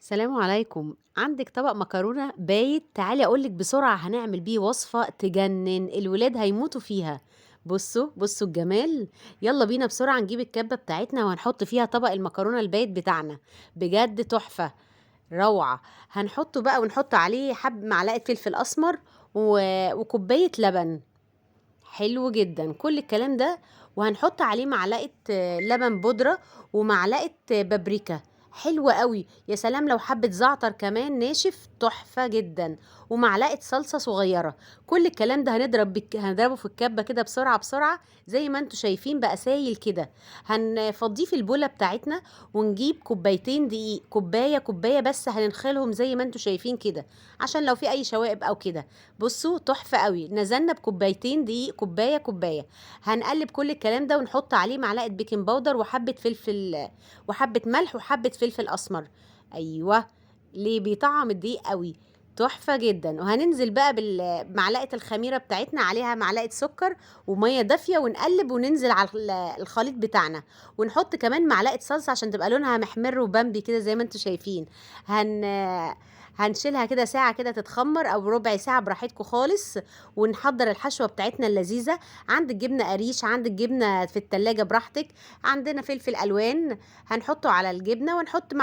سلام عليكم. عندك طبق مكرونة بايت، تعالي أقولك بسرعة هنعمل بيه وصفة تجنن، الولاد هيموتوا فيها. بصوا الجمال. يلا بينا بسرعة نجيب الكبة بتاعتنا وهنحط فيها طبق المكرونة البايت بتاعنا. بجد تحفة، روعة. هنحطه بقى ونحط عليه معلقة فلفل أسمر وكوباية لبن. حلو جدا كل الكلام ده. وهنحط عليه معلقة لبن بودرة ومعلقة بابريكا. حلوة قوي، يا سلام لو حبة زعتر كمان ناشف تحفة جدا. ومعلقة صلصة صغيرة. كل الكلام ده هنضربه في الكبة كده بسرعة بسرعة. زي ما انتوا شايفين بقى سايل كده. هنفضيه في البولة بتاعتنا. ونجيب كوبايتين دقيق، كوباية بس هننخلهم زي ما انتوا شايفين كده. عشان لو في اي شوائب او كده. بصوا تحفة قوي، نزلنا بكوبايتين دقيق، كوباية. هنقلب كل الكلام ده ونحط عليه معلقة بيكنج باودر وحبة فلفل وحبة ملح وحبة فلفل أسمر. أيوة. ليه بيطعم الدقيق قوي. تحفة جدا. وهننزل بقى بمعلقة الخميرة بتاعتنا، عليها معلقة سكر ومية دافية، ونقلب وننزل على الخليط بتاعنا. ونحط كمان معلقة صلصة عشان تبقى لونها محمر وبامبي كده زي ما انتوا شايفين. هن هنشيلها كده ساعة كده تتخمر أو ربع ساعة براحتكم خالص. ونحضر الحشوة بتاعتنا اللذيذة. عندك جبنة قريش، عندك جبنة في التلاجة براحتك. عندنا فلفل ألوان. هنحطه على الجبنة ونحط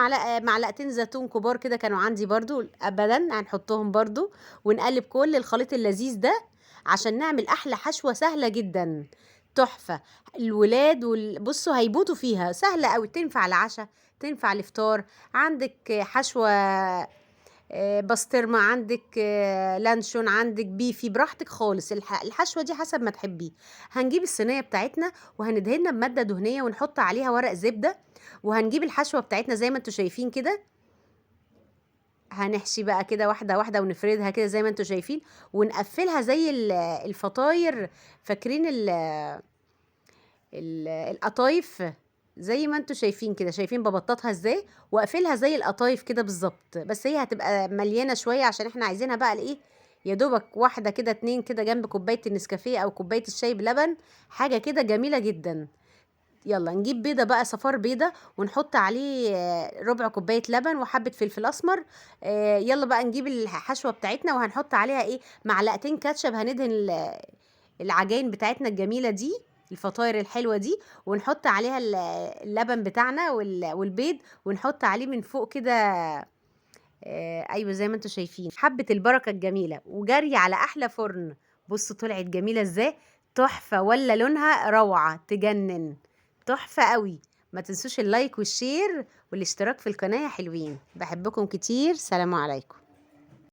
معلقتين زيتون كبار كده كانوا عندي برضو أبدا هنحطهم برضو. ونقلب كل الخليط اللذيذ ده. عشان نعمل أحلى حشوة سهلة جدا. تحفة. الولاد بصوا هيموتوا فيها، سهلة أوي، تنفع العشاء، تنفع الفطار. عندك حشوة بسطرمة، عندك لانشون، عندك بيفي، براحتك خالص. الحشوة دي حسب ما تحبيه. هنجيب الصينية بتاعتنا وهندهنها بمادة دهنية ونحط عليها ورق زبدة. وهنجيب الحشوة بتاعتنا زي ما انتوا شايفين كده. هنحشي بقى كده واحدة واحدة ونفردها كده زي ما انتوا شايفين. ونقفلها زي الفطاير. فاكرين القطايف. زي ما انتوا شايفين كده، شايفين ببططها ازاي. واقفلها زي القطايف كده بالظبط، بس هي هتبقى مليانه شويه عشان احنا عايزينها بقى لايه. يا دوبك واحده كده اتنين كده جنب كوبايه النسكافيه او كوبايه الشاي بلبن. حاجه كده جميله جدا. يلا نجيب بيضه بقى، صفار بيضه، ونحط عليه ربع كوبايه لبن وحبه فلفل اسمر. يلا بقى نجيب الحشوه بتاعتنا وهنحط عليها ايه معلقتين كاتشب. هندهن العجائن بتاعتنا الجميلة دي، الفطاير الحلوة دي. ونحط عليها اللبن بتاعنا والبيض. ونحط عليه من فوق كده. ايوه زي ما انتوا شايفين حبة البركة الجميلة وجري على احلى فرن. بصوا طلعت جميلة ازاي. تحفة ولا لونها روعة تجنن. تحفة قوي. ما تنسوش اللايك والشير والاشتراك في القناة يا حلوين، بحبكم كتير، سلام عليكم.